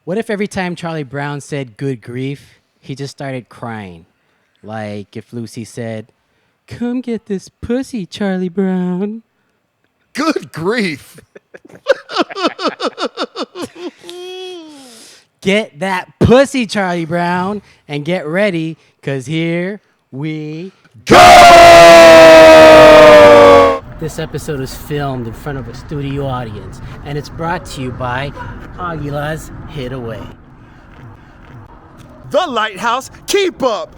What if every time Charlie Brown said good grief, he just started crying? Like if Lucy said, "Come get this pussy, Charlie Brown." Good grief. Get that pussy, Charlie Brown, and get ready, because here we Go! This episode is filmed in front of a studio audience, and it's brought to you by Aguila's Hidaway. The Lighthouse, keep up.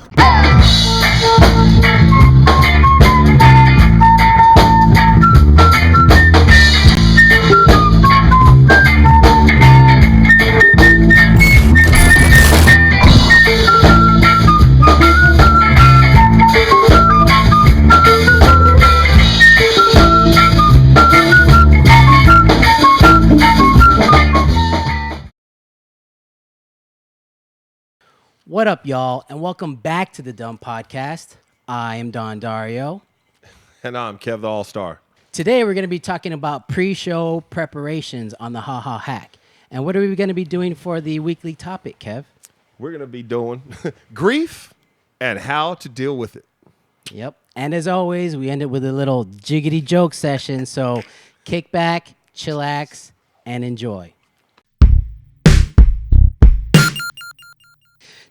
What up, y'all, and welcome back to the Dumb Podcast. I am Don Dario. And I'm Kev The Allstar. Today, we're going to be talking about pre-show preparations on the Ha Ha Hack. And what are we going to be doing for the weekly topic, Kev? We're going to be doing grief and how to deal with it. Yep. And as always, we end it with a little jiggity joke session. So kick back, chillax, and enjoy.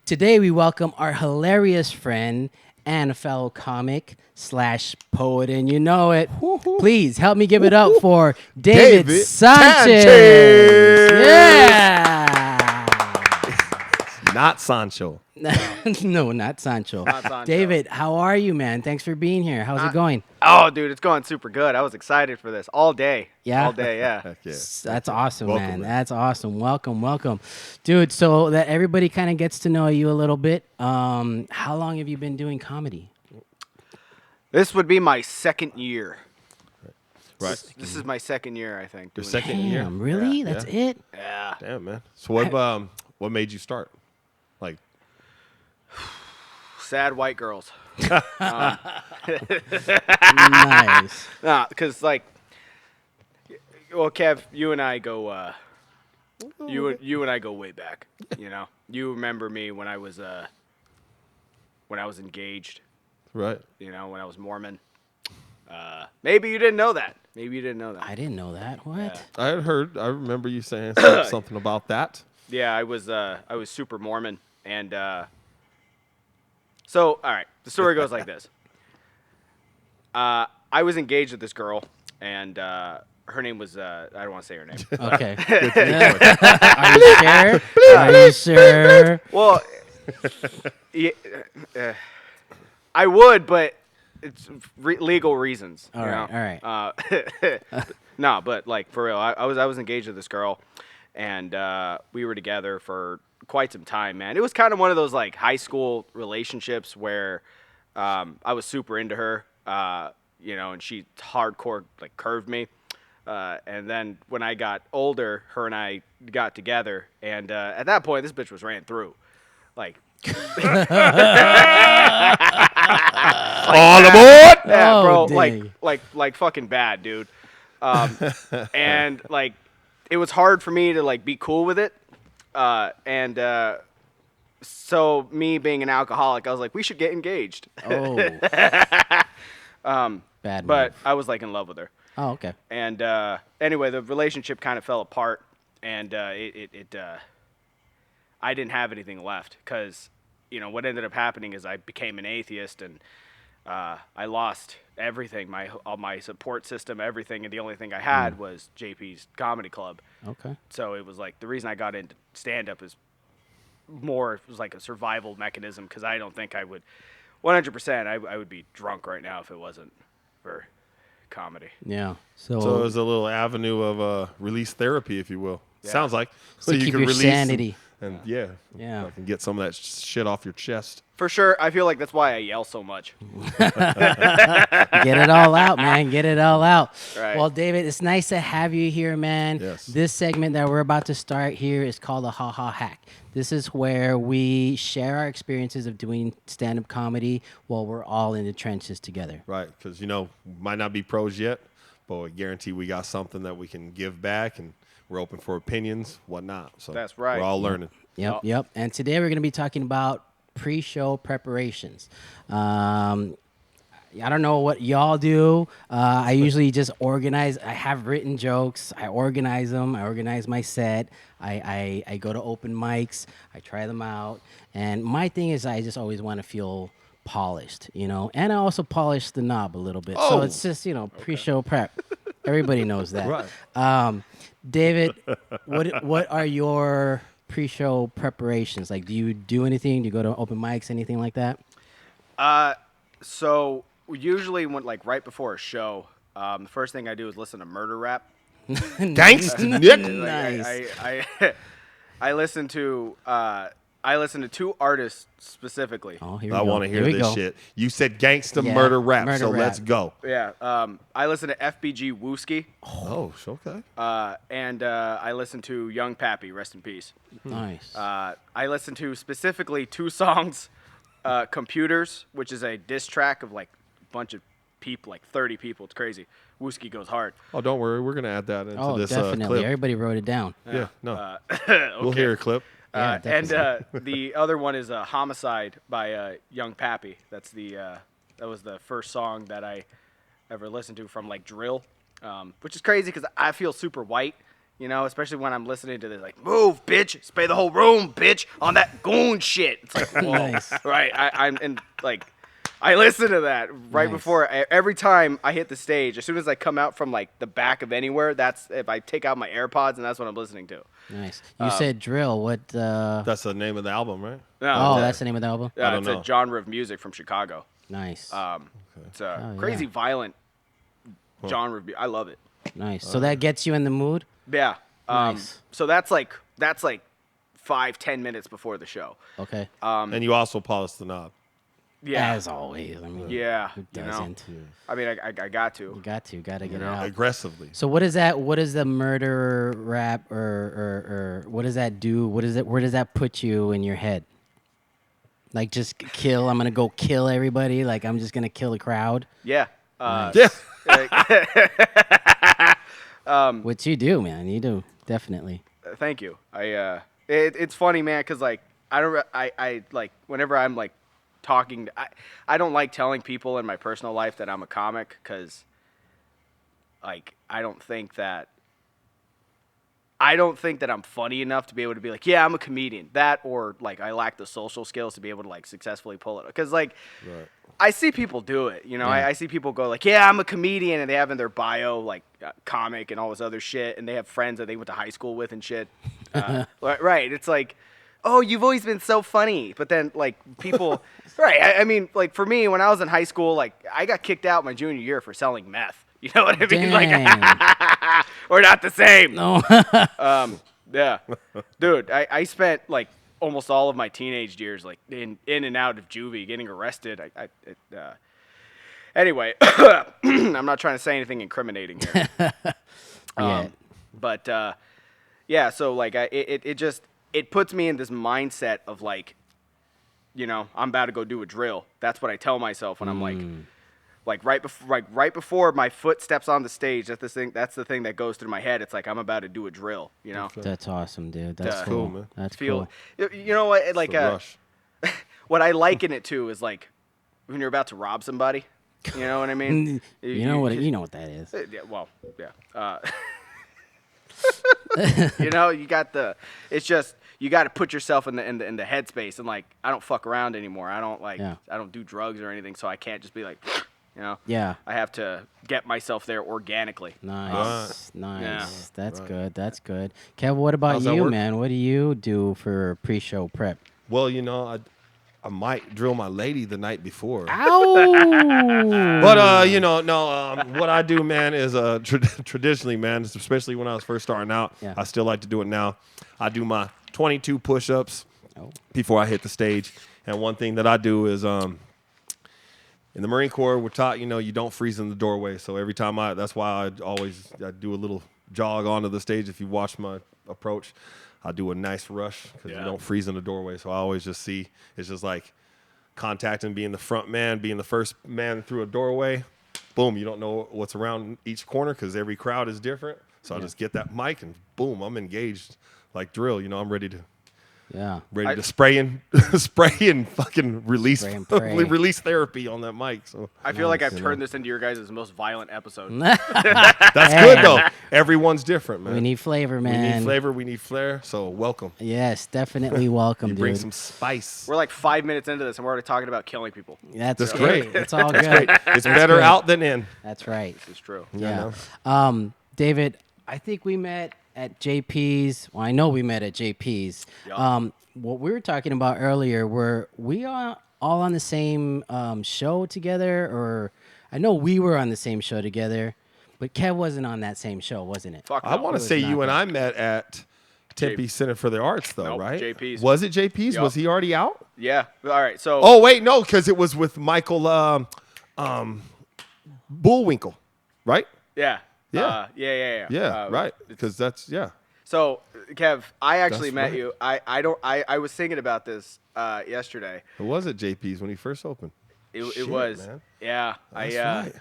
Today, we welcome our hilarious friend and a fellow comic / poet, and you know it. Please help me give it up for David Sanchez. Yeah. Not Sancho. No, not Sancho. Not Sancho. David, how are you, man? Thanks for being here. How's it going? Oh, dude, it's going super good. I was excited for this all day. Yeah? All day, yeah. Heck yeah. That's awesome, Welcome, man. man. That's awesome. Welcome. Dude, so that everybody kind of gets to know you a little bit, how long have you been doing comedy? This would be my second year. Right. This is my second year, I think. Your doing second year? Damn, really? Yeah. That's it? it. Yeah. Damn, man. So what made you start? Like, Sad white girls. Nice. Nah, because, like, well, Kev, you and I go, you and I go way back, you know? You remember me when I was engaged, right. you know, when I was Mormon. Maybe you didn't know that. I didn't know that. What? Yeah. I remember you saying something about that. Yeah, I was super Mormon, and so all right, the story goes like this. I was engaged with this girl, and her name was I don't want to say her name. Okay. Are you sure? Well, yeah, I would, but it's legal reasons. All right. No, but like for real, I was engaged with this girl, and we were together for quite some time, man. It was kind of one of those like high school relationships where I was super into her, you know, and she hardcore like curved me. And then when I got older, her and I got together, and at that point, this bitch was ran through, like. All aboard! Yeah, Oh, bro, dang. like fucking bad, dude. And like, it was hard for me to like be cool with it. So me being an alcoholic, I was like, we should get engaged. Oh. Bad But move. I was like in love with her. Oh, okay. And anyway, the relationship kind of fell apart, and I didn't have anything left because, you know, what ended up happening is I became an atheist, and I lost everything, all my support system, everything, and the only thing I had was JP's comedy club. Okay. So it was like the reason I got into stand-up is more, it was like a survival mechanism because I don't think I would, 100%, I would be drunk right now if it wasn't for comedy. Yeah. So it was a little avenue of release therapy, if you will. Yeah. Sounds like. So keep your sanity. And yeah. Yeah. I can get some of that shit off your chest. For sure, I feel like that's why I yell so much. Get it all out, man. Get it all out. Right. Well, David, it's nice to have you here, man. Yes. This segment that we're about to start here is called the Ha Ha Hack. This is where we share our experiences of doing stand-up comedy while we're all in the trenches together. Right, because, you know, might not be pros yet, but I guarantee we got something that we can give back, and we're open for opinions, whatnot. So That's right. We're all learning. Yep. And today we're going to be talking about pre-show preparations. I don't know what y'all do. I usually just organize. I have written jokes. I organize them. I organize my set. I go to open mics. I try them out. And my thing is I just always want to feel polished, you know. And I also polish the knob a little bit. So it's just, you know, pre-show prep. Everybody knows that. Right. David, what are your pre-show preparations? Like, do you do anything? Do you go to open mics, anything like that? So usually when right before a show, the first thing I do is listen to murder rap. Gangsta Nick. Nice. I listen to two artists specifically. Oh, here we I go. want to hear Here we this go. shit. You said gangsta Yeah, murder rap, murder so rap. let's go. Yeah. I listen to FBG Wooski. Oh, okay. And I listen to Young Pappy, rest in peace. Nice. I listen to specifically two songs, Computers, which is a diss track of like a bunch of people, like 30 people. It's crazy. Wooski goes hard. Oh, don't worry. We're going to add that into this definitely. clip. Everybody wrote it down. Yeah, no. Okay. We'll hear a clip. Yeah, And definitely. the other one is Homicide by Young Pappy. That's that was the first song that I ever listened to from like drill, which is crazy because I feel super white, you know, especially when I'm listening to this like move, bitch, spray the whole room, bitch, on that goon shit. It's like whoa, Nice. right? I'm and like. I listen to that right Nice. before every time I hit the stage. As soon as I come out from like the back of anywhere, that's if I take out my AirPods and that's what I'm listening to. Nice. You said drill. What? That's the name of the album, right? No, That's the name of the album? I don't it's know. a genre of music from Chicago. Nice. It's a Oh, crazy yeah. violent genre. I love it. Nice. So that gets you in the mood? Yeah. Nice. So that's like 5-10 minutes before the show. Okay. And you also polish the knob. Yeah. As always. I mean, Yeah. who You know? doesn't? I mean, I got to. You got to get it out. Aggressively. So what is that? What is the murder rap or what does that do? What is it? Where does that put you in your head? Like just kill. I'm gonna go kill everybody. Like I'm just gonna kill the crowd. Yeah. Yeah. What you do, man? You do definitely. Thank you. It's funny, man, because like I like whenever I'm like talking, I don't like telling people in my personal life that I'm a comic because like I don't think that I'm funny enough to be able to be like, yeah, I'm a comedian. That or like I lack the social skills to be able to like successfully pull it. Because like I see people do it, you know. Yeah. I see people go like, yeah, I'm a comedian, and they have in their bio like comic and all this other shit, and they have friends that they went to high school with and shit. Right? It's like, oh, you've always been so funny, but then like people, right? I mean, like for me, when I was in high school, like I got kicked out my junior year for selling meth. You know what I mean? Dang. Like, we're not the same. No. Yeah, dude, I spent like almost all of my teenage years like in and out of juvie, getting arrested. Anyway, I'm not trying to say anything incriminating here. Yeah. But yeah, so like it puts me in this mindset of like, you know, I'm about to go do a drill. That's what I tell myself when I'm like right before my foot steps on the stage. That's the thing that goes through my head. It's like I'm about to do a drill. You know, That's awesome, dude. That's Cool, cool. man. That's feel. cool. You know what? Like The rush. what I liken it to is like when you're about to rob somebody. You know what I mean? You know what that is. Yeah, well, yeah. You know, it's just you got to put yourself in the headspace and like I don't fuck around anymore. I don't do drugs or anything, so I can't just be like, you know. Yeah. I have to get myself there organically. Nice. Nice. Yeah. That's good. That's good. Kev, what about How's that you, work? man? What do you do for pre-show prep? Well, you know, I might drill my lady the night before. Ow! But, you know, no, what I do, man, is traditionally, man, especially when I was first starting out, Yeah. I still like to do it now. I do my 22 push-ups Oh. before I hit the stage. And one thing that I do is in the Marine Corps, we're taught, you know, you don't freeze in the doorway. So every time that's why I do a little jog onto the stage. If you watch my approach, I do a nice rush because you don't freeze in the doorway. So I always just see it's just like contacting, being the front man, being the first man through a doorway. boom, you don't know what's around each corner because every crowd is different. So I just get that mic and boom, I'm engaged like drill. You know, I'm ready to spray and fucking release Spray and pray. release therapy on that mic. So I feel like I've turned this into your guys' most violent episode. that's good though. Everyone's different, man. We need flavor, man. We need flavor. We need flair. So welcome. Yes, definitely welcome, You dude. bring some spice. We're like 5 minutes into this, and we're already talking about killing people. That's great. It's all good. It's better great. out than in. That's right. This is true. Yeah. know? David, I think we met at JP's. Well, I know we met at JP's. Yeah. What we were talking about earlier, were we all on the same show together? Or I know we were on the same show together, but Kev wasn't on that same show, wasn't it? Fuck I no. want to was say not you and that. I met at Tempe Center for the Arts, though, Nope, right? JP's. Was it JP's? Yup. Was he already out? Yeah. All right. So. Oh wait, no, because it was with Michael Bullwinkle, right? Yeah. Yeah. Yeah. Yeah, right. Because that's So, Kev, I actually That's met right. you. I was thinking about this yesterday. It was at JP's when he first opened. It Shit, was. man. Yeah. That's right.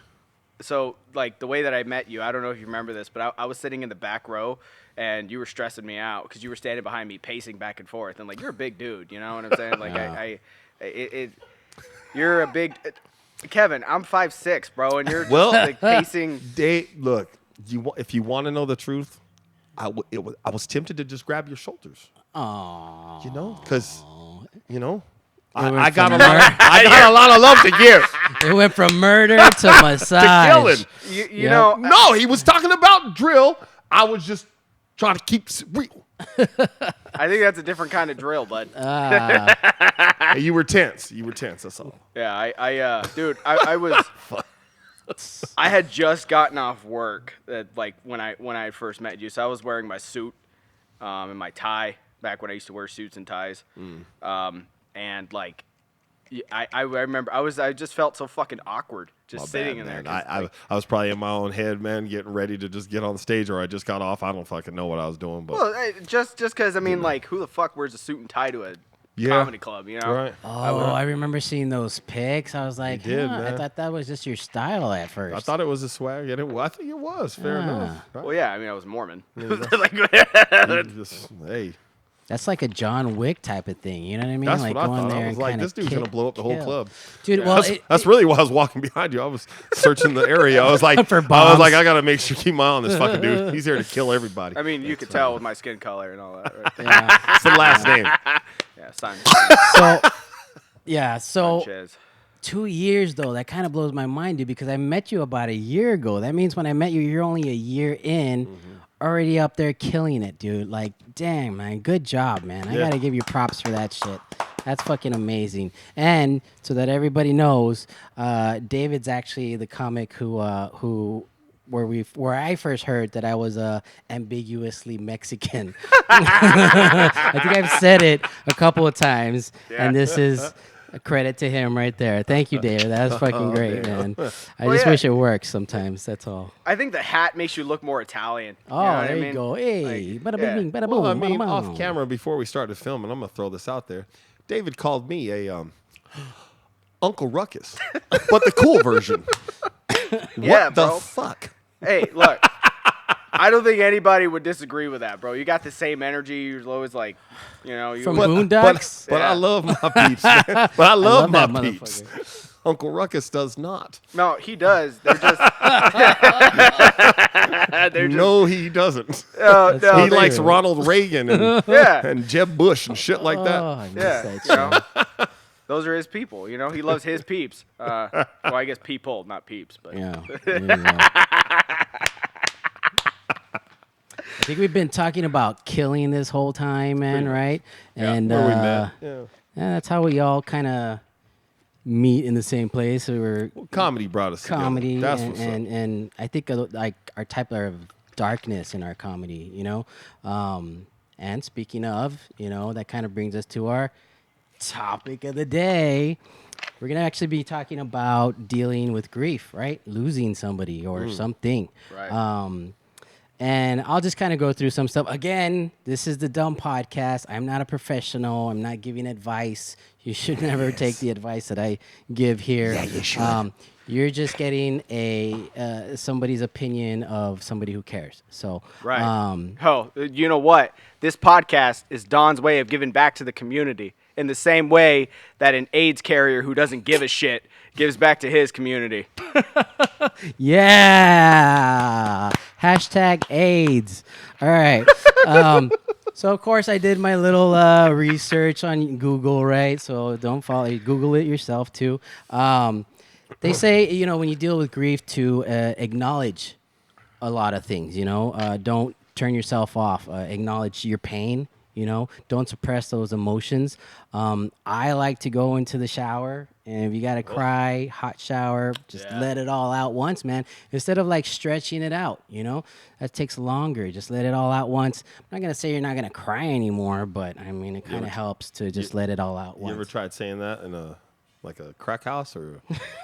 So, like, the way that I met you, I don't know if you remember this, but I was sitting in the back row, and you were stressing me out because you were standing behind me, pacing back and forth, and like, you're a big dude, you know what I'm saying? Like, you're a big. Kevin, I'm 5'6", bro, and you're just like pacing. Look, if you want to know the truth, I was tempted to just grab your shoulders. Aww. You know, because went I got from a lot of love to give. It went from murder to massage. Killing. You Yep. know, No, he was talking about drill. I was just trying to keep it real. I think that's a different kind of drill, bud. Hey, you were tense. That's all. Yeah, dude, I was. I had just gotten off work like when I first met you, so I was wearing my suit and my tie back when I used to wear suits and ties, and like I remember I just felt so fucking awkward just sitting in there. Man. I was probably in my own head, man, getting ready to just get on the stage, or I just got off. I don't fucking know what I was doing, but Well, just because I mean, like, who the fuck wears a suit and tie to a comedy club, you know? right. Oh, I remember seeing those pics. I was like, did, I man. thought that was just your style at first. I thought it was a swag, and I think it was. Fair enough. Right? Well, yeah, I mean, I was Mormon. Hey, That's like a John Wick type of thing. You know what I mean? that's like what I going thought. there I was and like, kinda this dude's gonna blow up the whole kill. club. Dude, well, That's really why I was walking behind you. I was searching the area. I was like, For I bombs. gotta make sure keep my eye on this fucking dude. He's here to kill everybody. I mean, you could tell with my skin color and all that, right? yeah. It's the last name. Yeah, Simon So Sanchez. 2 years though, that kind of blows my mind, dude, because I met you about a year ago. That means when I met you, you're only a year in, already up there killing it, dude. Like, dang, man, good job, man. I Yeah. gotta give you props for that shit. That's fucking amazing. And so that everybody knows, David's actually the comic who where I first heard that I was ambiguously Mexican. I think I've said it a couple of times, and this is a credit to him right there. Thank you, David. That was fucking great, man. I just wish it works sometimes. That's all. I think the hat makes you look more Italian. Oh, you know what there I you mean? go. Hey, bada yeah. bing, bada boom, Well, I bada mean, boom. off camera before we started filming, I'm gonna throw this out there. David called me a Uncle Ruckus, but the cool version. Yeah, What the bro. fuck? Hey, look. I don't think anybody would disagree with that, bro. You got the same energy. You're always like, you know, you From always- Boondocks? But Yeah. I love my peeps. Man. But I love my that peeps. motherfucker. Uncle Ruckus does not. No, he does. They're just. they're just No, he doesn't. no, He they- likes Ronald Reagan and, Yeah. and Jeb Bush and shit like Oh, that. I miss Yeah, that you know, those are his people. You know, he loves his peeps. Well, I guess people, not peeps, but Yeah. There you go. I think we've been talking about killing this whole time, man, right? And Where we met. Yeah. yeah, that's how we all kind of meet in the same place. We were Comedy brought us comedy, together. That's and, what's up. and I think like our type of darkness in our comedy, you know. And speaking of, you know, that kind of brings us to our topic of the day. We're gonna actually be talking about dealing with grief, right? Losing somebody or something. Right. And I'll just kind of go through some stuff. Again, this is the Dumb Podcast. I'm not a professional. I'm not giving advice. You should never take the advice that I give here. Yeah, you should. You're just getting somebody's opinion of somebody who cares. So, right. You know what? This podcast is Don's way of giving back to the community in the same way that an AIDS carrier who doesn't give a shit gives back to his community. Yeah. Hashtag AIDS. All right. So, of course, I did my little research on Google, right? So don't Google it yourself, too. They say, when you deal with grief, to acknowledge a lot of things, don't turn yourself off. Acknowledge your pain, don't suppress those emotions. I like to go into the shower, and if you got to cry, hot shower, just let it all out once, man. Instead of stretching it out, that takes longer. Just let it all out once. I'm not going to say you're not going to cry anymore, but I mean, it kind of helps to just let it all out once. You ever tried saying that in a crack house or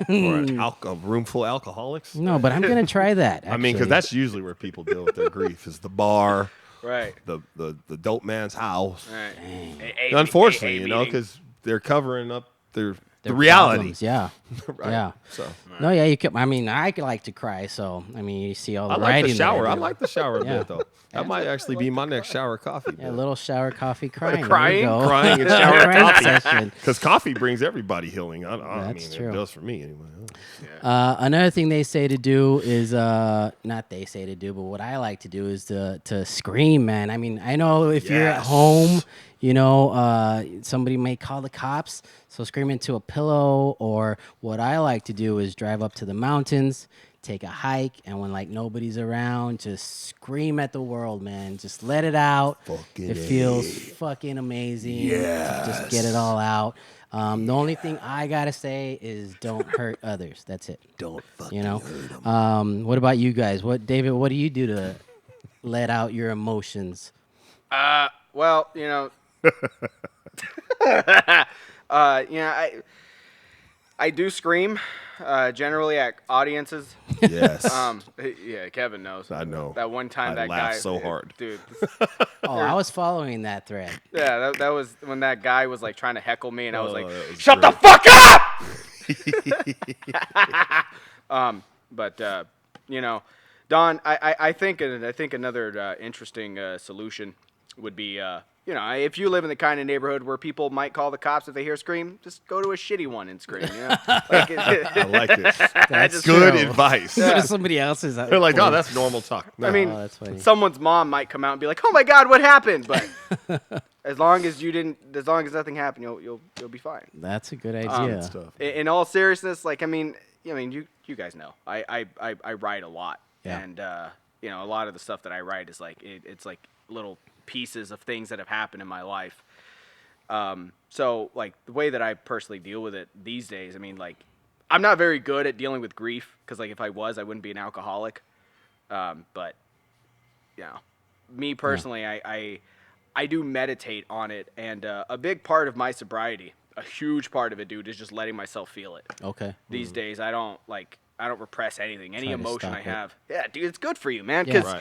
a room full of alcoholics? No, but I'm going to try that. I mean, because that's usually where people deal with their grief is the bar, right? The dope man's house. Right. Unfortunately, because they're covering up the reality. Problems. Yeah. Right. Yeah. So. No, yeah, you can. I mean, I like to cry, so I mean, you see all the writing. I like the shower. There. I like the shower a bit though. That might actually be my next shower coffee. Yeah, a little shower coffee crying. Crying and shower coffee. Because coffee brings everybody healing. I mean, true. It does for me anyway. Another thing they say to do is not they say to do, but what I like to do is to scream, man. I mean, I know if you're at home, somebody may call the cops, so scream into a pillow. Or what I like to do is drive up to the mountains, take a hike, and when nobody's around, just scream at the world, man. Just let it out. It feels fucking amazing. Yes. Just get it all out. The only thing I gotta say is don't hurt others. That's it. Don't fucking hurt them. What about you guys? David? What do you do to let out your emotions? Well, I do scream, generally at audiences. Yes. Yeah, Kevin knows. I know. That one time I laughed so hard. Dude. I was following that thread. Yeah, that was when that guy was trying to heckle me, and I was like, "Shut the fuck up!" But Don, I think another interesting solution would be, if you live in the kind of neighborhood where people might call the cops if they hear scream, just go to a shitty one and scream. I like it. That's good true. advice. Go to somebody else's. They're like, oh, that's normal talk. No. I mean, that's funny. Someone's mom might come out and be like, "Oh my God, what happened?" But as long as nothing happened, you'll be fine. That's a good idea. In all seriousness, you guys know, I write a lot, and a lot of the stuff that I write is it's little pieces of things that have happened in my life. So the way that I personally deal with it these days, I mean, I'm not very good at dealing with grief because if I was, I wouldn't be an alcoholic. But me personally, I do meditate on it, and a big part of my sobriety, a huge part of it, dude, is just letting myself feel it. Okay. These days, I don't repress anything, any emotion I have. It. Yeah, dude, it's good for you, man. Because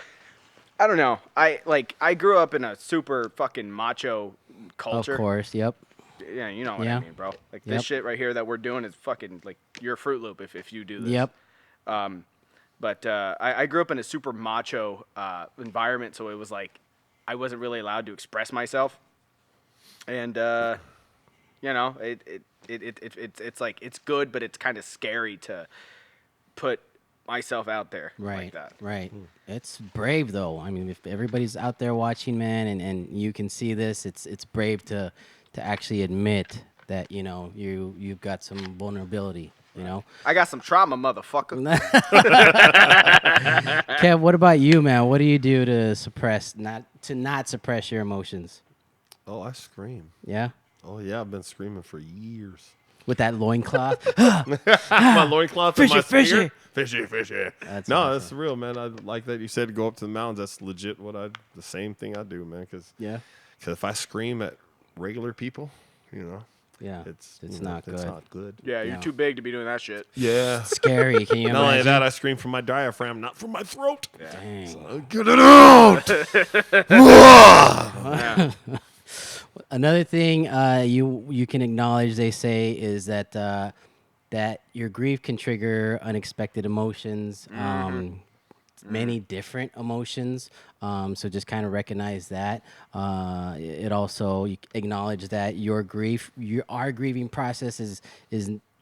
I don't know, I grew up in a super fucking macho culture. Of course, yep. Yeah, you know what I mean, bro. This shit right here that we're doing is fucking you're a Fruit Loop if you do this. Yep. But I grew up in a super macho environment, so it was I wasn't really allowed to express myself, and it's good, but it's kind of scary to put myself out there like that. Right. It's brave though. I mean, if everybody's out there watching, man, and you can see this, it's brave to actually admit that you've got some vulnerability. I got some trauma, motherfucker. Kev, what about you, man? What do you do to not suppress your emotions? Oh, I scream. Yeah? Oh, yeah, I've been screaming for years. With that loincloth? My loincloth and my fishy. Fishy. That's no, awesome. that's real, man. I like that you said go up to the mountains. That's legit the same thing I do, man. Because if I scream at regular people, Yeah, it's it's you know, not it's good. not good. Yeah, you're Yeah. too big to be doing that shit. Yeah. Scary. Can you Not only imagine? that, I scream from my diaphragm, not from my throat. Dang. Get it out! Another thing you can acknowledge, they say, is that that your grief can trigger unexpected emotions, many different emotions. So just kind of recognize that. It also you acknowledge that our grieving process is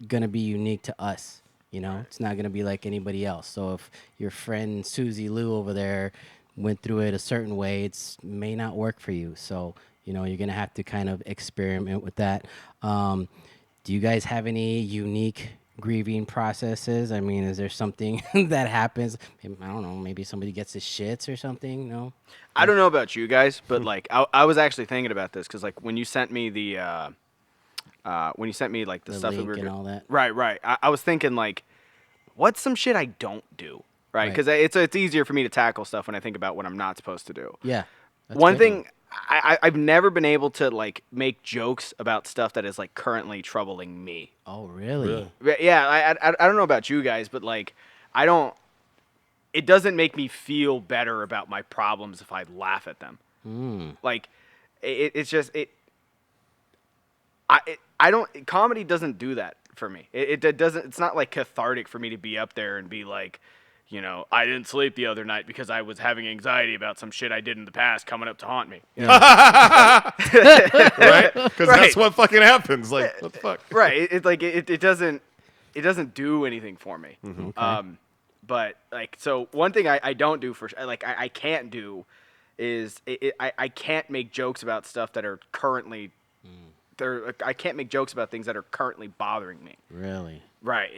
going to be unique to us. You know, it's not going to be like anybody else. So if your friend Susie Lou over there went through it a certain way, it's may not work for you. So, you know, you're going to have to kind of experiment with that. Do you guys have any unique grieving processes? I mean, is there something that happens? I don't know, maybe somebody gets the shits or something, no? I don't know about you guys, but like I was actually thinking about this because like when you sent me the like the stuff that we link were and all that. Right. I was thinking like, what's some shit I don't do? Right, Right. because it's easier for me to tackle stuff when I think about what I'm not supposed to do. Yeah. That's One good. thing I've never been able to like make jokes about stuff that is like currently troubling me. Oh, really? Yeah, I don't know about you guys, but like I don't. It doesn't make me feel better about my problems if I laugh at them. Like it's just it. I don't. Comedy doesn't do that for me. It doesn't. It's not like cathartic for me to be up there and be like, you know, I didn't sleep the other night because I was having anxiety about some shit I did in the past coming up to haunt me. You know? Right? Because that's what fucking happens. Like, what the fuck? Right. It doesn't do anything for me. Okay. But like, so one thing I don't do I can't do is I can't make jokes about stuff that are currently I can't make jokes about things that are currently bothering me. Really? Right.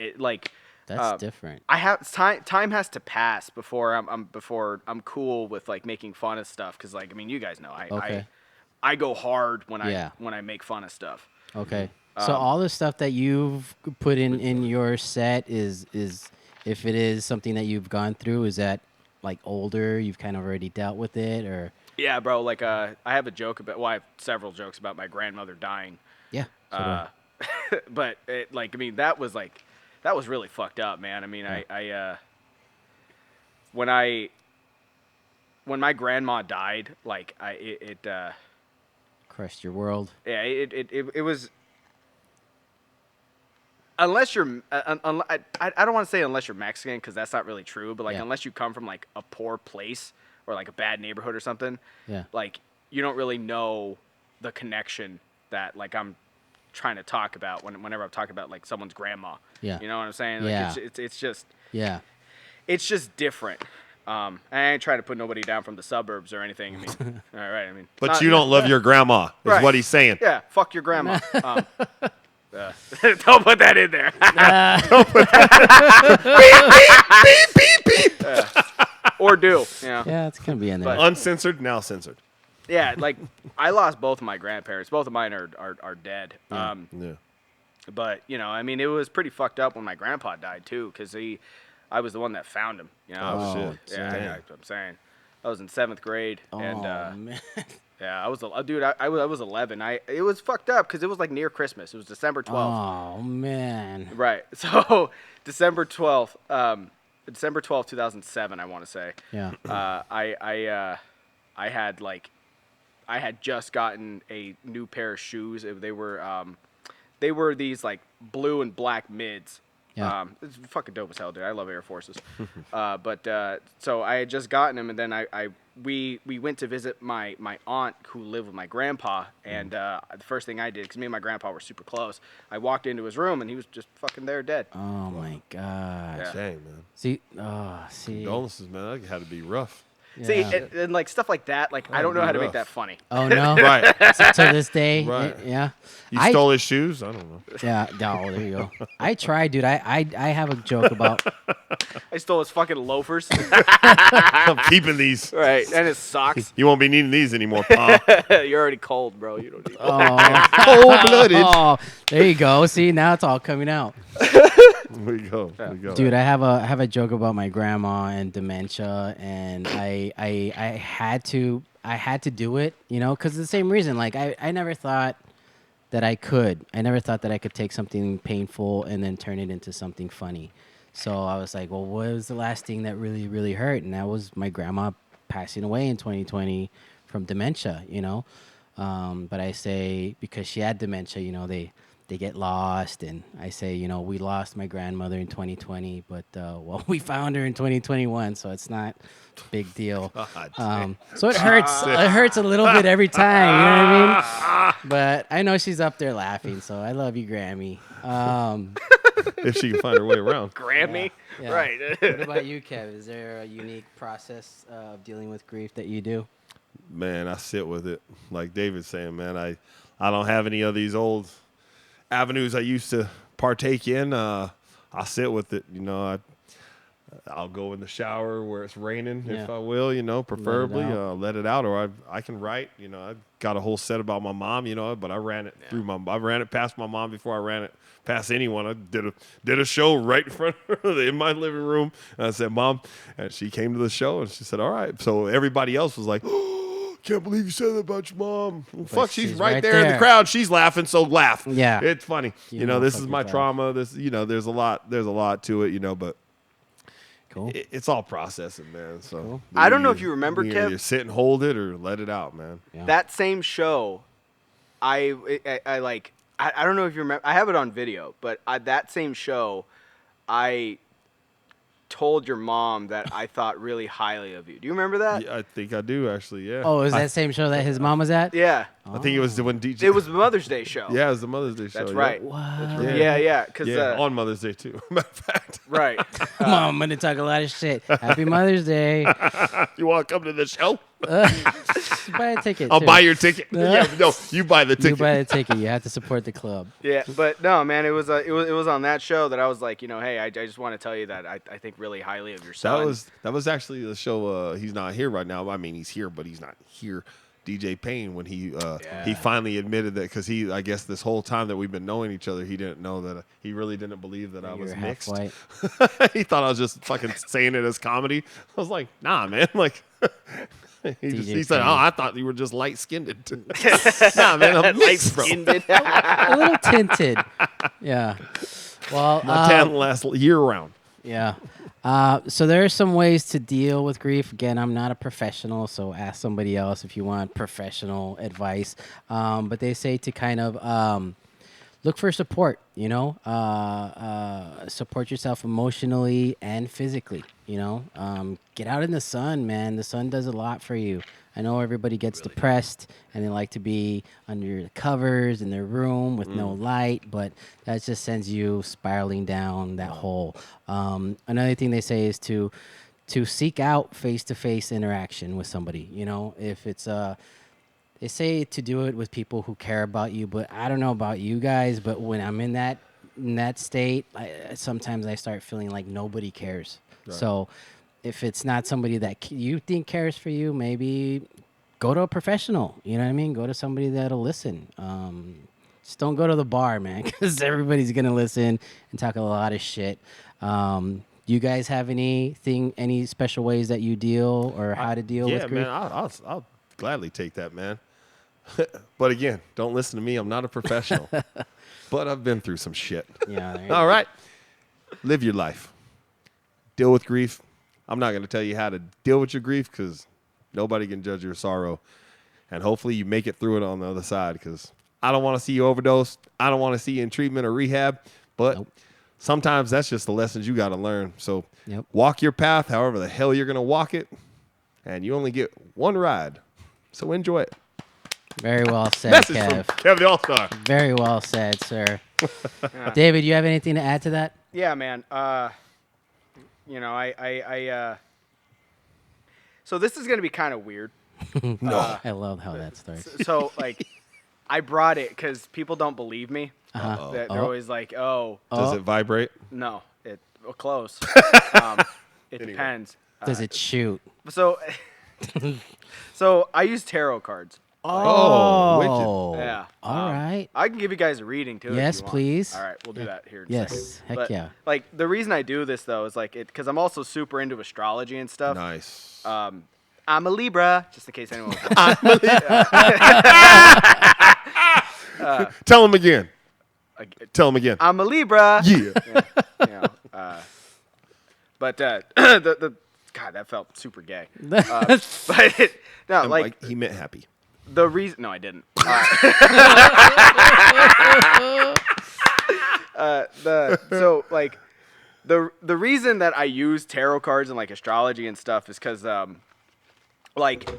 That's different. I have time has to pass before I'm cool with like making fun of stuff because like I mean you guys know I go hard when I make fun of stuff. Okay. So all the stuff that you've put in your set is if it is something that you've gone through, is that like older? You've kind of already dealt with it, or Yeah, bro. Like I have a joke about. Well, I have several jokes about my grandmother dying. yeah. So do I. But I mean that was really fucked up, man. I mean when my grandma died, like Crushed your world. yeah, it was. Unless you're, I don't want to say unless you're Mexican because that's not really true. But like unless you come from like a poor place or like a bad neighborhood or something, like you don't really know the connection that like I'm trying to talk about whenever I'm talking about like someone's grandma. Yeah. You know what I'm saying? Like Yeah. it's just it's just different. I ain't trying to put nobody down from the suburbs or anything. I mean, all right. I mean, But you don't love your grandma, is Right. what he's saying. Yeah, fuck your grandma. Don't put that in there. Or do. Yeah. yeah, it's gonna be in there. Uncensored, now censored. Yeah, like I lost both of my grandparents. Both of mine are dead. Yeah. But you know, I mean, it was pretty fucked up when my grandpa died too, because I was the one that found him. You know. Oh, shit. Yeah, Damn. that's what I'm saying. I was in 7th grade, and man. yeah, I was dude. I was 11. It was fucked up because it was like near Christmas. It was December 12th. Oh man. Right. So December 12th, 2007, I want to say. Yeah. I had just gotten a new pair of shoes. They were these like blue and black mids. Yeah. It's fucking dope as hell, dude. I love Air Forces. So I had just gotten them, and then we went to visit my aunt who lived with my grandpa, and the first thing I did, because me and my grandpa were super close, I walked into his room, and he was just fucking there dead. Oh my gosh. Yeah. Dang, man. See. Condolences, man. That had to be rough. Yeah. See, and like stuff like that, like I don't know how to make that funny. Oh no. Right. To this day. Right. Yeah. You stole his shoes? I don't know. Yeah. Oh, there you go. I tried, dude. I have a joke about. I stole his fucking loafers. I'm keeping these. Right, and his socks. You won't be needing these anymore, Pa. You're already cold, bro. You don't need. Oh. Cold-blooded. Oh, there you go. See, now it's all coming out. We go. We go. Dude, I have a joke about my grandma and dementia, and I had to do it, you know, because the same reason. Like I never thought that I could. I never thought that I could take something painful and then turn it into something funny. So I was like, well, what was the last thing that really, really hurt? And that was my grandma passing away in 2020 from dementia, But I say, because she had dementia, they get lost. And I say, we lost my grandmother in 2020, but, we found her in 2021. So it's not a big deal. So it hurts. It hurts a little bit every time. You know what I mean? But I know she's up there laughing. So I love you, Grammy. If she can find her way around. Grammy? Yeah. Right. What about you, Kev? Is there a unique process of dealing with grief that you do? Man, I sit with it. Like David's saying, man, I don't have any of these old avenues I used to partake in. I sit with it. I'll go in the shower where it's raining, if I will, preferably let it out, or I can write. I've got a whole set about my mom, but I ran it through I ran it past my mom before I ran it past anyone. I did a show right in front of her in my living room, and I said, "Mom," and she came to the show and she said, "All right." So everybody else was like, "Oh, can't believe you said that about your mom." Well, fuck, she's right there in the crowd. She's laughing, so laugh. Yeah, it's funny. This is my trauma. This, there's a lot to it. But. Cool. It's all processing, man. So cool. I don't know if you remember, Kev. You sit and hold it or let it out, man. Yeah. That same show, I don't know if you remember. I have it on video, but that same show, I told your mom that I thought really highly of you. Do you remember that? Yeah, I think I do, actually, yeah. Oh, is that same show that his mom was at? Yeah. I think it was when DJ... It was the Mother's Day show. Yeah, it was the Mother's Day show. That's right. What? Yeah. Cause, on Mother's Day, too. Matter of fact. Right. Mom, I'm going to talk a lot of shit. Happy Mother's Day. You want to come to the show? Buy a ticket, I'll too. buy your ticket. No, you buy the ticket. You buy the ticket. You have to support the club. Yeah, but no, man, it was on that show that I was like, hey, I just want to tell you that I think really highly of your son. That was actually the show. He's not here right now. I mean, he's here, but he's not here. DJ Payne, when he finally admitted that, because I guess this whole time that we've been knowing each other, he didn't know that he really didn't believe that I was mixed. He thought I was just fucking saying it as comedy. I was like, nah, man, like. He said, "Oh, I thought you were just light skinned." Nah, man, I'm mixed, bro. A little tinted. Yeah. Well, my tan lasts year round. Yeah. So there are some ways to deal with grief. Again, I'm not a professional, so ask somebody else if you want professional advice. But they say to kind of look for support, support yourself emotionally and physically, get out in the sun, man. The sun does a lot for you. I know everybody gets depressed and they like to be under the covers in their room with no light, but that just sends you spiraling down that hole. Another thing they say is to seek out face-to-face interaction with somebody. If it's they say to do it with people who care about you, but I don't know about you guys, but when I'm in that state, sometimes I start feeling like nobody cares. Right. So if it's not somebody that you think cares for you, maybe go to a professional. You know what I mean? Go to somebody that'll listen. Just don't go to the bar, man, because everybody's going to listen and talk a lot of shit. Do you guys have any special ways that you deal or how to deal with grief? Yeah, man, I'll gladly take that, man. But again, don't listen to me. I'm not a professional. But I've been through some shit. Yeah. All right. Live your life. Deal with grief. I'm not going to tell you how to deal with your grief because nobody can judge your sorrow. And hopefully you make it through it on the other side, because I don't want to see you overdose. I don't want to see you in treatment or rehab. But sometimes that's just the lessons you got to learn. So walk your path however the hell you're going to walk it. And you only get one ride. So enjoy it. Very well said, Message Kev. from Kev The Allstar. Very well said, sir. David, you have anything to add to that? Yeah, man. So this is going to be kind of weird. No. I love how that starts. So, I brought it because people don't believe me. They're always like, oh. Does it vibrate? No. Close. It depends. Does it shoot? So I use tarot cards. Oh, wicked. Yeah. All right. I can give you guys a reading too. Yes, if you want. please. All right, we'll do that here in a second. Yes, heck But, yeah. the reason I do this though is because I'm also super into astrology and stuff. Nice. I'm a Libra, just in case anyone was Tell him again. Tell him again. I'm a Libra. Yeah. But the God, that felt super gay. But he meant happy. the reason. No, I didn't. The reason that I use tarot cards and like astrology and stuff is because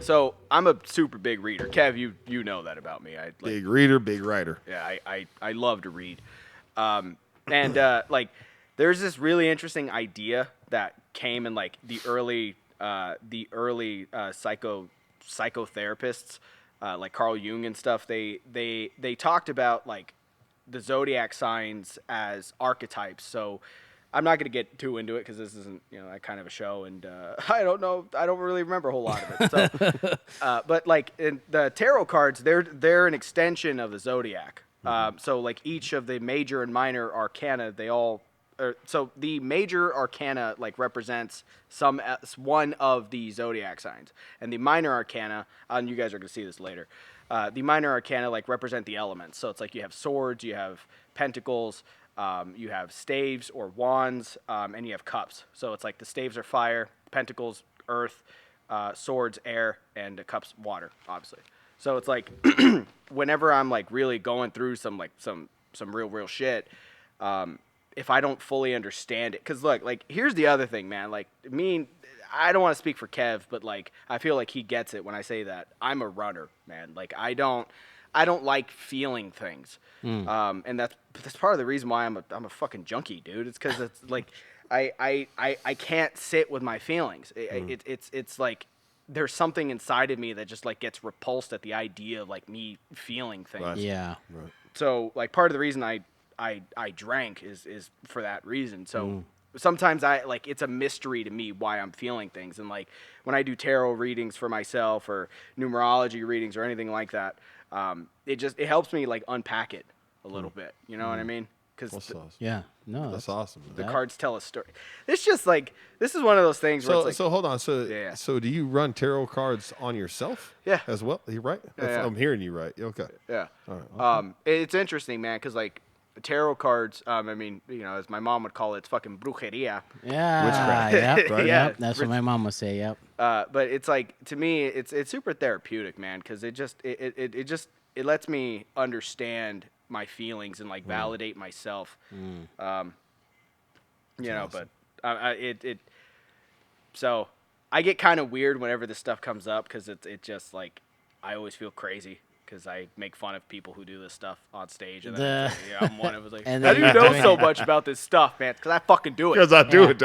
so I'm a super big reader. Kev, you know that about me. Big reader, big writer. Yeah, I love to read. There's this really interesting idea that came in like the early psychotherapists, like Carl Jung and stuff. They talked about like the zodiac signs as archetypes. So I'm not going to get too into it because this isn't that kind of a show, and I don't really remember a whole lot of it. So, but like in the tarot cards, they're an extension of the zodiac. So like each of the major and minor arcana, so the major arcana like represents one of the zodiac signs, and the minor arcana, and you guys are going to see this later. The minor arcana like represent the elements. So it's like you have swords, you have pentacles, you have staves or wands, and you have cups. So it's like the staves are fire, pentacles earth, swords air, and the cups water, obviously. So it's like whenever I'm like really going through some real shit, if I don't fully understand it, because look, like here's the other thing, man. Like I don't want to speak for Kev, but like I feel like he gets it when I say that I'm a runner, man. Like I don't like feeling things, and that's part of the reason why I'm a fucking junkie, dude. It's because it's like I can't sit with my feelings. It's like there's something inside of me that just like gets repulsed at the idea of like me feeling things. Right. Yeah. Right. So like part of the reason I drank is for that reason. So sometimes it's a mystery to me why I'm feeling things, and like when I do tarot readings for myself or numerology readings or anything like that, it helps me like unpack it a little bit. You know what I mean? Because that's awesome. The cards tell a story. It's just like this is one of those things. Where it's like, so hold on. So do you run tarot cards on yourself? Yeah. As well. You right? Yeah. I'm hearing you right. Okay. Yeah. All right. Okay. It's interesting, man, because like tarot cards. I mean, as my mom would call it, it's fucking brujeria. Yeah. Witchcraft. Yep. Right? Yeah. Yep. That's what my mom would say. Yep. But it's like to me, it's super therapeutic, man, because it lets me understand my feelings and like validate myself. But so I get kind of weird whenever this stuff comes up because it just like I always feel crazy because I make fun of people who do this stuff on stage, and I'm one of them. Like, how do you know so much about this stuff, man? Because I fucking do it. Because I do it,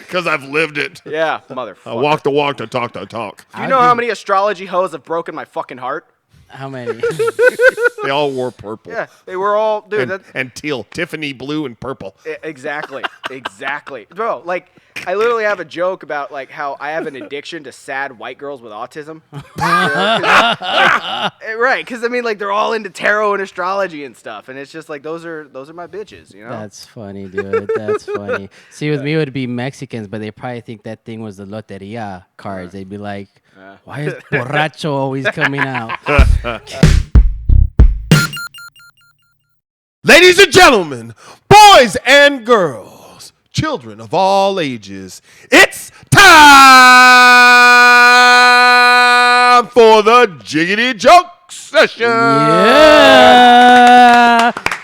because I've lived it. Yeah, motherfucker. I walk the walk, to talk the talk. Do you know how many astrology hoes have broken my fucking heart? How many? They all wore purple. Yeah, they were all, dude. And teal, Tiffany blue and purple. Exactly, bro. Like, I literally have a joke about like how I have an addiction to sad white girls with autism. Right? Because I mean, like they're all into tarot and astrology and stuff, and it's just like those are my bitches, you know? That's funny, dude. That's funny. See, with me, it would be Mexicans, but they probably think that thing was the Loteria cards. They'd be like, why is borracho always coming out? Ladies and gentlemen, boys and girls, children of all ages, it's time for the Jiggity Joke Session. Yeah.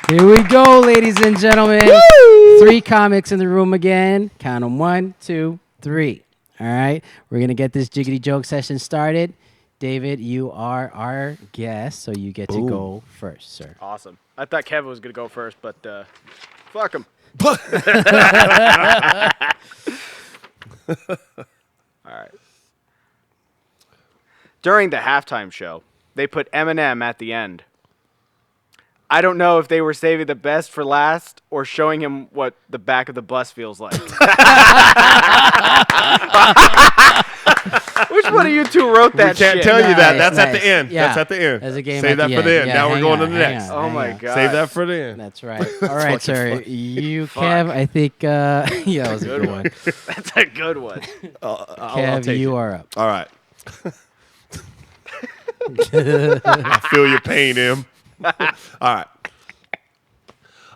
Here we go, ladies and gentlemen. Woo! 3 comics in the room again. Count them 1, 2, 3. All right. We're going to get this Jiggity Joke Session started. David, you are our guest, so you get to go first, sir. Awesome. I thought Kevin was going to go first, but fuck him. All right. During the halftime show, they put Eminem at the end. I don't know if they were saving the best for last or showing him what the back of the bus feels like. Which one of you two wrote that shit? We can't tell you that. That's Nice. at the end. Yeah. That's at the end. There's a game Save at that the for the end. end. Yeah, Now we're hang going on, to the hang next. on, Oh hang my on. god. Save that for the end. That's right. All right, sir. You, Kev, I think, yeah, that was a good one. That's a good one. I'll Kev, take you it. are up. All right. I feel your pain, Em. All right.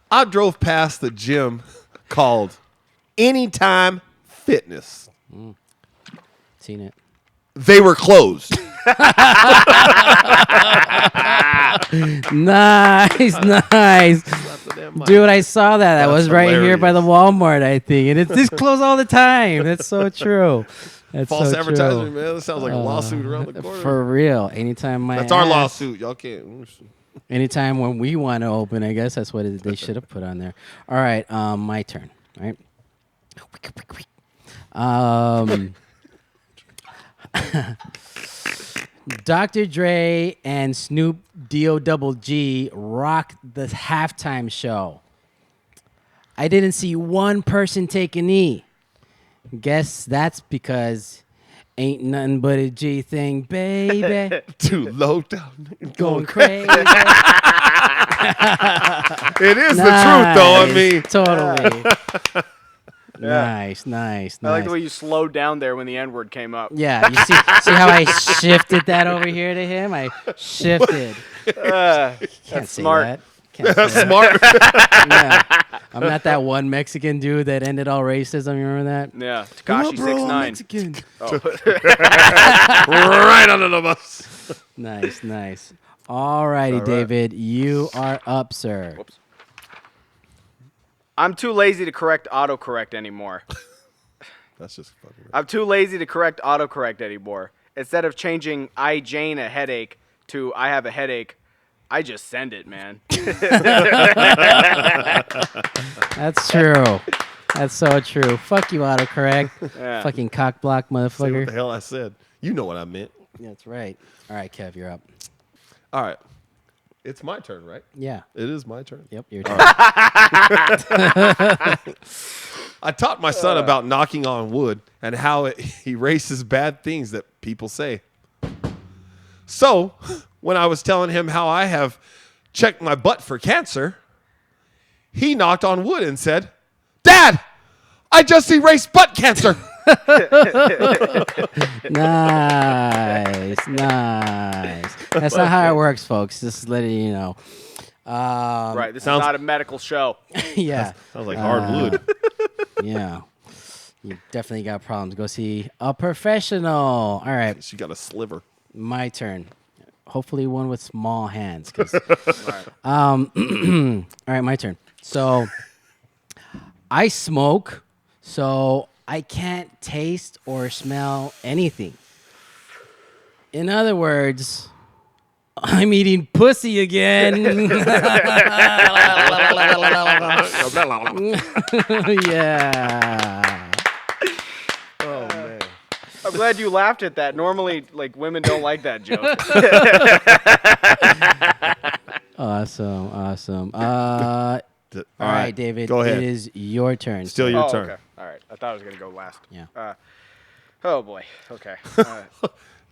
I drove past the gym called Anytime Fitness. Seen it. They were closed. Nice. Dude, I saw that. That was right here by the Walmart, I think. And it's closed all the time. That's so true. That's False so advertising, true. man. That sounds like a lawsuit around the corner. For real. Anytime That's our lawsuit. Y'all can't. Anytime when we want to open, I guess that's what they should have put on there. All right, my turn. All right. Dr. Dre and Snoop D-O-double-G rocked the halftime show. I didn't see one person take a knee. Guess that's because ain't nothing but a G thing, baby. Too low down. Going crazy. It is the truth, though. I mean, totally. Nice. I like the way you slowed down there when the N-word came up. Yeah, you see how I shifted that over here to him? I shifted. Can't say smart. that. Can't that's say smart. that. Yeah. I'm not that one Mexican dude that ended all racism. You remember that? Yeah, Come Tekashi on, bro, I'm 6ix9ine. Mexican. Right under the bus. Nice. All righty, right. David. You are up, sir. Whoops. I'm too lazy to correct autocorrect anymore. That's just fucking. I'm too lazy to correct autocorrect anymore. Instead of changing I Jane a headache to I have a headache, I just send it, man. That's true. That's so true. Fuck you, autocorrect. Yeah. Fucking cockblock Say what motherfucker. the hell I said. You know what I meant. That's right. All right, Kev, you're up. All right. It's my turn, right? Yeah. It is my turn. Yep, your turn. I taught my son about knocking on wood and how it erases bad things that people say. So, when I was telling him how I have checked my butt for cancer, he knocked on wood and said, "Dad, I just erased butt cancer." Nice. That's not how it works, folks. Just letting you know. Right, this sounds- is not a medical show. Yeah. Sounds like hard wood. Yeah. You definitely got problems. Go see a professional. All right, She got a sliver. my turn. Hopefully one with small hands. 'Cause Right. all right, my turn. So I smoke, so I can't taste or smell anything. In other words, I'm eating pussy again. Yeah. Oh, man. I'm glad you laughed at that. Normally, like, women don't like that joke. Awesome. All All right, David. Go ahead. It is your turn. Still sir. your turn. Okay. All right. I thought I was going to go last. Yeah. Oh, boy. Okay.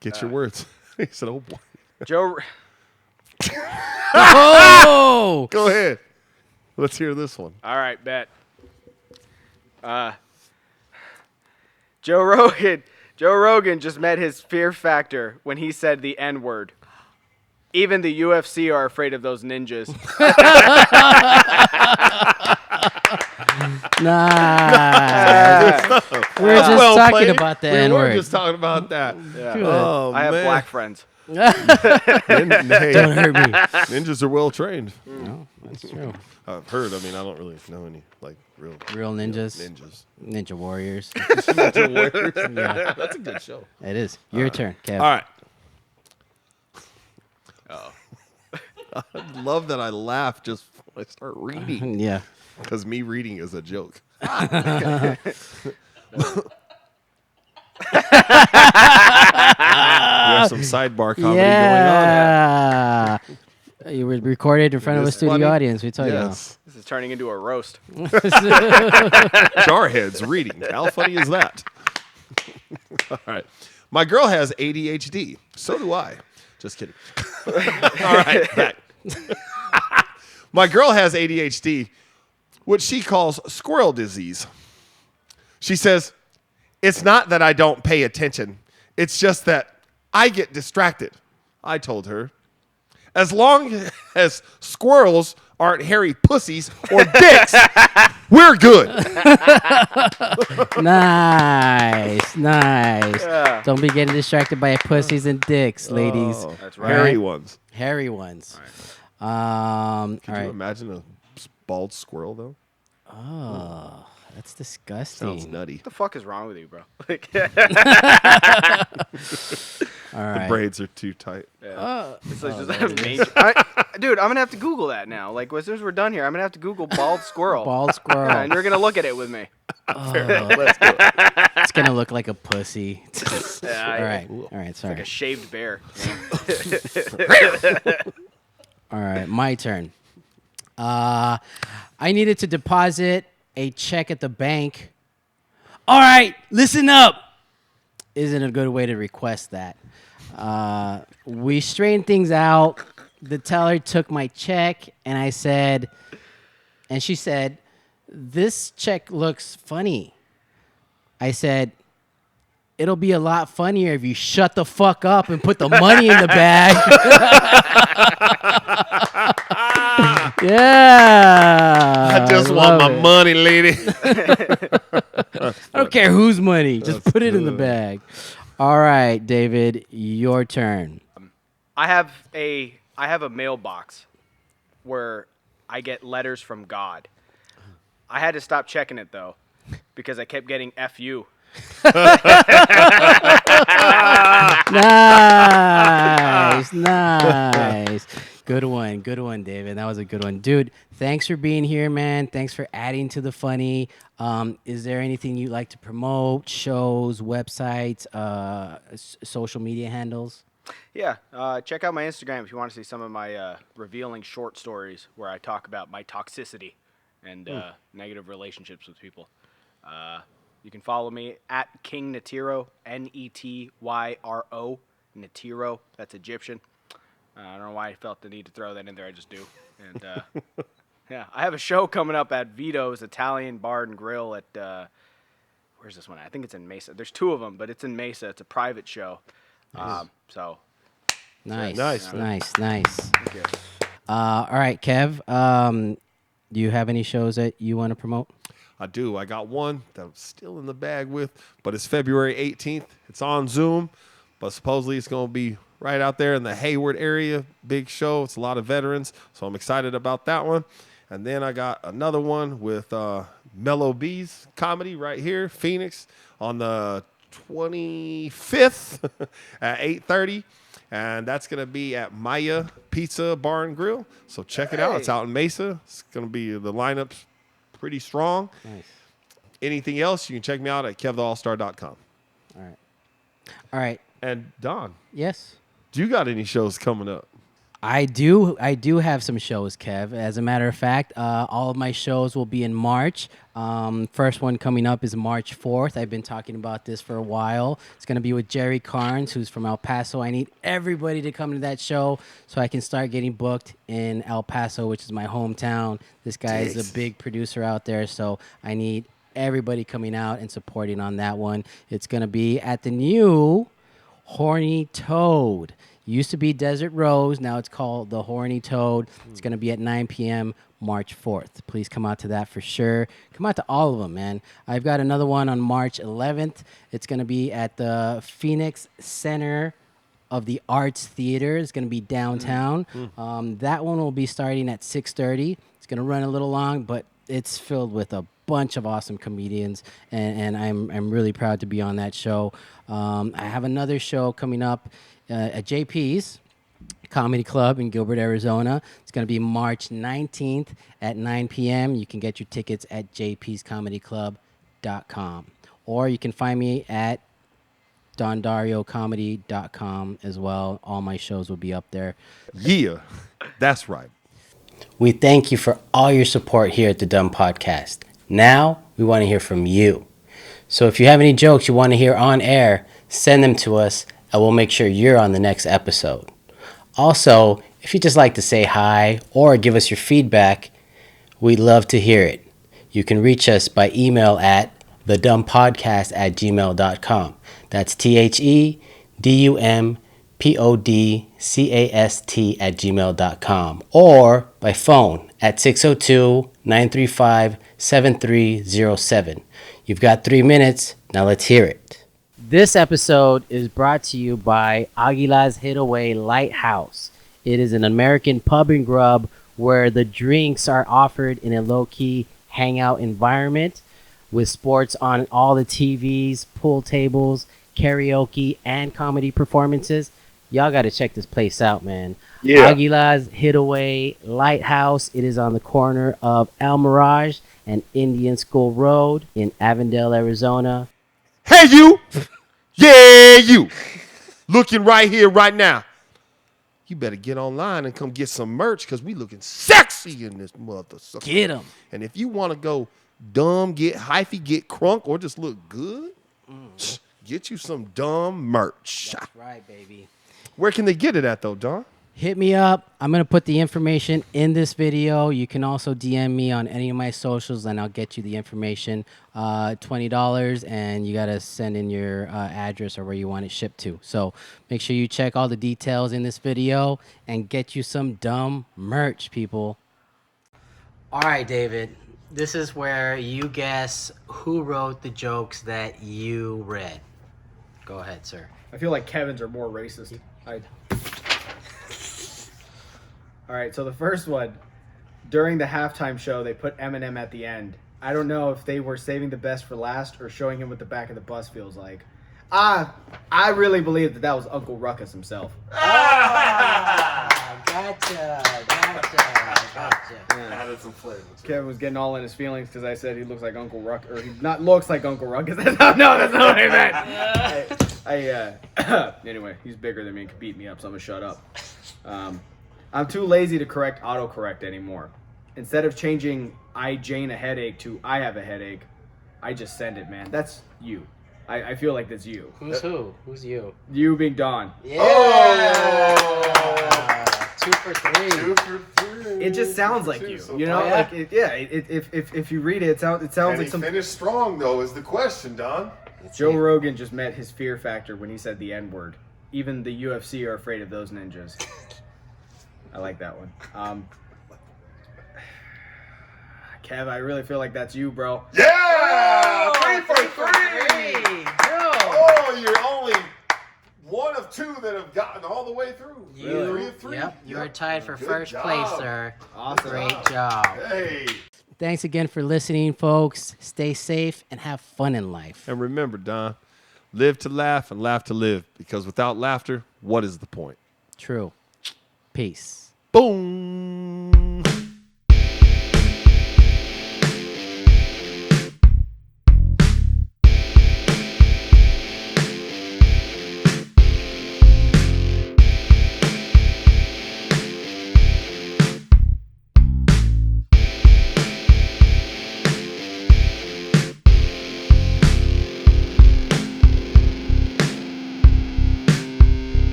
Get your words. He said, "Oh, boy." Joe. Oh! Go ahead. Let's hear this one. All right, bet. Joe Rogan just met his fear factor when he said the N-word. Even the UFC are afraid of those ninjas. Nice. We were just Well talking played. about the We were N-word. just talking about that. Yeah. Oh, I have man. black friends. Hey, Don't hurt me. ninjas are well trained. No, that's true. I've heard. I mean, I don't really know any like real Ninjas. ninjas. Ninja Warriors. Ninja warriors. Yeah, That's a good show. it is. Your turn, Kev. All right. I love that I laugh just when I start reading Yeah. because me reading is a joke. We have some sidebar comedy Yeah. You were recorded in front of a It's studio funny. audience. We tell going on. Yes. This is turning into a roast. Jarheads reading. How funny is that? All right. My girl has ADHD. So do I. Just kidding. All right. Back. My girl has ADHD, what she calls squirrel disease. She says, "It's not that I don't pay attention. It's just that I get distracted. I told her, as long as squirrels aren't hairy pussies or dicks, we're good. Nice. Yeah. Don't be getting distracted by pussies and dicks, ladies. Oh, That's right. Hairy ones. Hairy ones. Could All you right. imagine a bald squirrel, though? Oh, that's disgusting. Sounds nutty. What the fuck is wrong with you, bro? All The right. braids are too tight. It's like just dude, I'm gonna have to Google that now. Like as soon as we're done here, I'm gonna have to Google bald squirrel. Bald squirrel. Yeah, and you're gonna look at it with me. Let's go. It's gonna look like a pussy. Yeah, All right. Sorry. like a shaved bear. All right, my turn. I needed to deposit a check at the bank. All right, listen up. Isn't a good way to request that. We straightened things out. The teller took my check, and she said, "This check looks funny." I said, "It'll be a lot funnier if you shut the fuck up and put the money in the bag." Yeah. I just want my money, lady. I don't care whose money. Just put it in the bag. All right, David, your turn. I have a mailbox where I get letters from God. I had to stop checking it though because I kept getting FU. Nice. Good one, David. That was a good one. Dude, thanks for being here, man. Thanks for adding to the funny. Is there anything you'd like to promote? Shows, websites, social media handles? Yeah, check out my Instagram if you want to see some of my revealing short stories where I talk about my toxicity and negative relationships with people. You can follow me at King Netiro, Netyro, Netiro. That's Egyptian. I don't know why I felt the need to throw that in there. I just do. And yeah, I have a show coming up at Vito's Italian Bar and Grill at where's this one? I think it's in Mesa. There's two of them, but it's in Mesa. It's a private show. So Nice. Nice, man. Nice. thank you. All right, Kev. Do you have any shows that you want to promote? I do. I got one that I'm still in the bag with, but it's February 18th. It's on Zoom, but supposedly it's going to be right out there in the Hayward area. Big show. It's a lot of veterans, so I'm excited about that one. And then I got another one with Mellow B's comedy right here, Phoenix, on the 25th at 8:30. And that's going to be at Maya Pizza Bar and Grill. So check it out. It's out in Mesa. It's going to be, the lineup's pretty strong. Nice. Anything else, you can check me out at kevtheallstar.com. All right. And Don, Yes. do you got any shows coming up? I do have some shows, Kev. As a matter of fact, all of my shows will be in March. First one coming up is March 4th. I've been talking about this for a while. It's going to be with Jerry Carnes, who's from El Paso. I need everybody to come to that show so I can start getting booked in El Paso, which is my hometown. This guy is a big producer out there, so I need everybody coming out and supporting on that one. It's going to be at the new Horny Toad. Used to be Desert Rose. Now it's called the Horny Toad. It's going to be at 9 p.m. March 4th. Please come out to that for sure. Come out to all of them, man. I've got another one on March 11th. It's going to be at the Phoenix Center of the Arts Theater. It's going to be downtown. That one will be starting at 6:30. It's going to run a little long, but it's filled with a bunch of awesome comedians, and I'm really proud to be on that show. I have another show coming up at JP's Comedy Club in Gilbert, Arizona. It's going to be March 19th at 9 p.m. You can get your tickets at jpscomedyclub.com. Or you can find me at dondarriocomedy.com as well. All my shows will be up there. Yeah, that's right. We thank you for all your support here at the Dumb Podcast. Now, we want to hear from you. So if you have any jokes you want to hear on air, send them to us, and we'll make sure you're on the next episode. Also, if you'd just like to say hi or give us your feedback, we'd love to hear it. You can reach us by email at thedumpodcast@gmail.com. That's TheDumpodcast podcast@gmail.com, or by phone at 602-935-7307. You've got 3 minutes. Now let's hear it. This episode is brought to you by Aguila's Hidaway Lighthouse. It is an American pub and grub where the drinks are offered in a low-key hangout environment with sports on all the TVs, pool tables, karaoke, and comedy performances. Y'all got to check this place out, man. Yeah. Aguila's Hidaway Lighthouse. It is on the corner of El Mirage and Indian School Road in Avondale, Arizona. Hey, you! Yeah, you! Looking right here, right now. You better get online and come get some merch because we looking sexy in this motherfucker. Get them. And if you want to go dumb, get hyphy, get crunk, or just look good, get you some dumb merch. That's right, baby. Where can they get it at, though, Don? Hit me up. I'm going to put the information in this video. You can also DM me on any of my socials, and I'll get you the information. $20, and you got to send in your address or where you want it shipped to. So make sure you check all the details in this video and get you some dumb merch, people. All right, David. This is where you guess who wrote the jokes that you read. Go ahead, sir. I feel like Kevin's are more racist. All right, so the first one, during the halftime show, they put Eminem at the end. I don't know if they were saving the best for last or showing him what the back of the bus feels like. I really believe that was Uncle Ruckus himself. Gotcha. Added some flavors. Kevin was getting all in his feelings because I said he looks like Uncle Ruckus, or he not looks like Uncle Ruckus. No, that's not what I meant. Anyway, he's bigger than me and can beat me up, so I'm gonna shut up. I'm too lazy to correct autocorrect anymore. Instead of changing I Jane a headache to I have a headache, I just send it, man. That's you. I feel like that's you. Who's who? Who's you? You being Don. Yeah. Oh! 2 for 3. It just sounds like you. You know, yeah. like if you read it, it sounds like some. Finished strong though is the question, Don. Joe Rogan just met his fear factor when he said the N-word. Even the UFC are afraid of those ninjas. I like that one. Kev, I really feel like that's you, bro. Yeah! 3 for 3. Oh, you're only one of 2 that have gotten all the way through. You, 3 of 3. Yep, you are tied for Good first job. place, sir. Awesome. Great job. Hey. Thanks again for listening, folks. Stay safe and have fun in life. And remember, Don, live to laugh and laugh to live, because without laughter, what is the point? True. Peace. Boom.